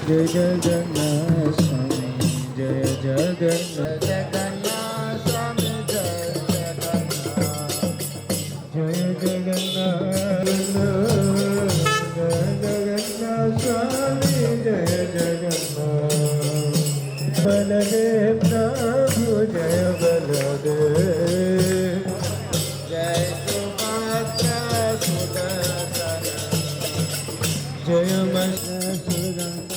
जय जगन्नाथ स्वामी जय जगन्नाथ जगन्नाथ स्वामी जय जगन्नाथ जय जगन्नाथ जय जगन्नाथ स्वामी जय जगन्नाथ बलदेव प्रभु जय बलदेव जय सुभद्रा सुदर्शन जय जगन्नाथ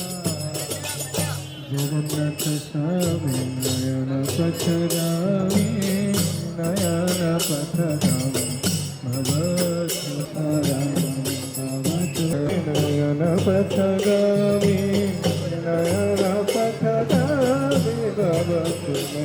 स्वामी नयन पथगामी नयन पथगामी नयन पथगामी नयन पथगामी भवतु मे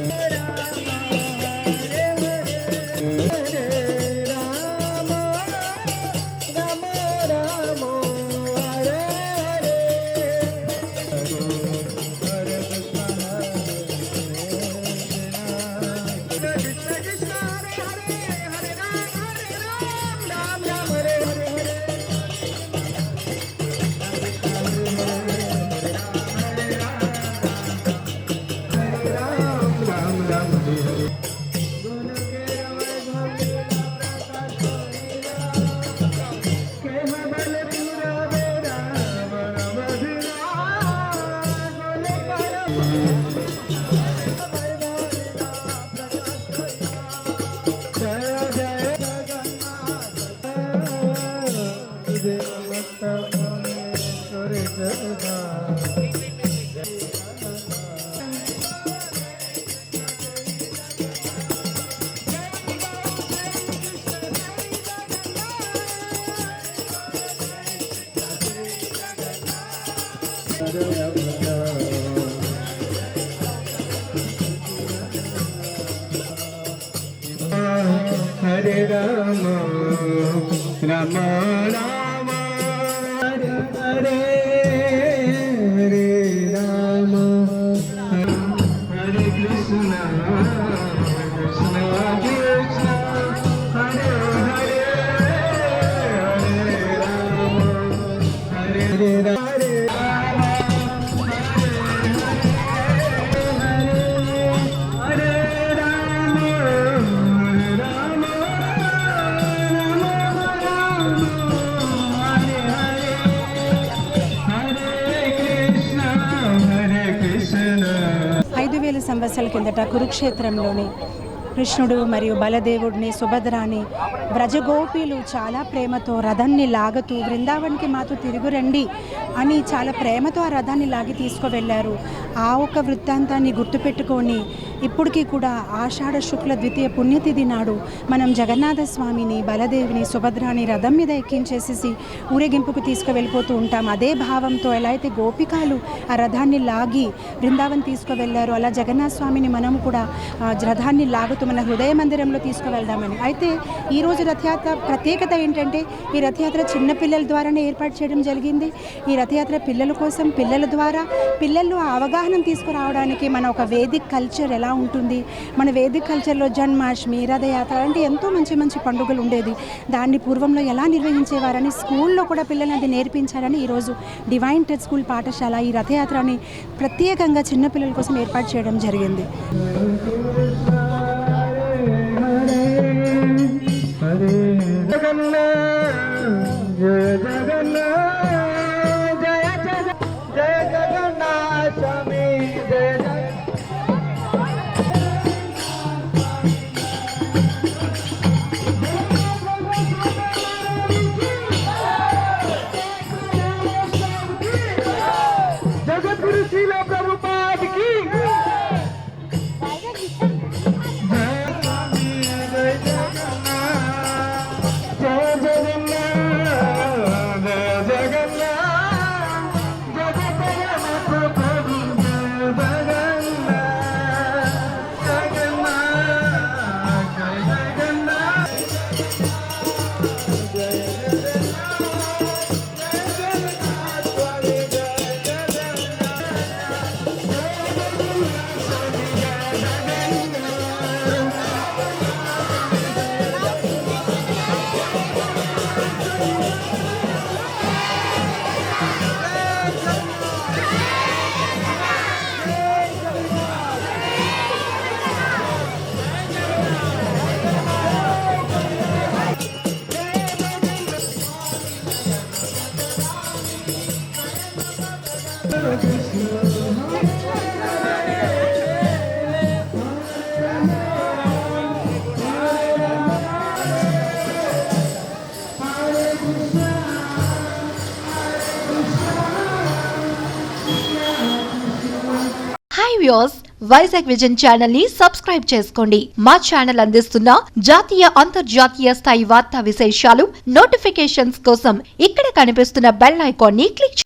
हरे राम राम राम हरे हरे हरे राम हरे कृष्ण कृष्ण कृष्ण हरे हरे हरे राम हरे हरे సంవత్సరాల కిందట కురుక్షేత్రంలోని కృష్ణుడు మరియు బలదేవుడిని సుభద్రాని వ్రజగోపీలు చాలా ప్రేమతో రథాన్ని లాగుతూ బృందావనికి మాతో తిరుగురండి అని చాలా ప్రేమతో ఆ రథాన్ని లాగి తీసుకువెళ్ళారు. ఆ ఒక వృత్తాంతాన్ని గుర్తుపెట్టుకొని ఇప్పటికీ కూడా ఆషాఢ శుక్ల ద్వితీయ పుణ్యతిథి నాడు మనం జగన్నాథ స్వామిని బలదేవిని సుభద్రాని రథం మీద ఎక్కించేసేసి ఊరేగింపుకు తీసుకువెళ్ళిపోతూ ఉంటాం. అదే భావంతో ఎలా అయితే గోపికాలు ఆ రథాన్ని లాగి బృందావన్ తీసుకువెళ్ళారు, అలా జగన్నాథ స్వామిని మనము కూడా రథాన్ని లాగుతూ మన హృదయ మందిరంలో తీసుకువెళ్దామని. అయితే ఈరోజు రథయాత్ర ప్రత్యేకత ఏంటంటే ఈ రథయాత్ర చిన్నపిల్లల ద్వారానే ఏర్పాటు చేయడం జరిగింది. ఈ రథయాత్ర పిల్లల కోసం, పిల్లల ద్వారా పిల్లల్లో అవగాహన తీసుకురావడానికి మన ఒక వేదిక్ కల్చర్ ఎలా ఉంటుంది, మన వేదిక్ కల్చర్లో జన్మాష్టమి, రథయాత్ర అంటే ఎంతో మంచి మంచి పండుగలు ఉండేది. దాన్ని పూర్వంలో ఎలా నిర్వహించేవారని స్కూల్లో కూడా పిల్లల్ని అది నేర్పించారని ఈరోజు డివైన్ టచ్ స్కూల్ పాఠశాల ఈ రథయాత్రని ప్రత్యేకంగా చిన్నపిల్లల కోసం ఏర్పాటు చేయడం జరిగింది. हरे जगन्नाथ जय जगन्नाथ जय जय जगन्नाथ स्वामी जय जगद्गुरु श्रील प्रभुपाद की వ్యూయర్స్, వైజాగ్ విజన్ ఛానల్ ని సబ్స్క్రైబ్ చేసుకోండి. మా ఛానల్ అందిస్తున్న జాతీయ అంతర్జాతీయ స్థాయి వార్తా విశేషాలు నోటిఫికేషన్స్ కోసం ఇక్కడ కనిపిస్తున్న బెల్ ఐకాన్ ని క్లిక్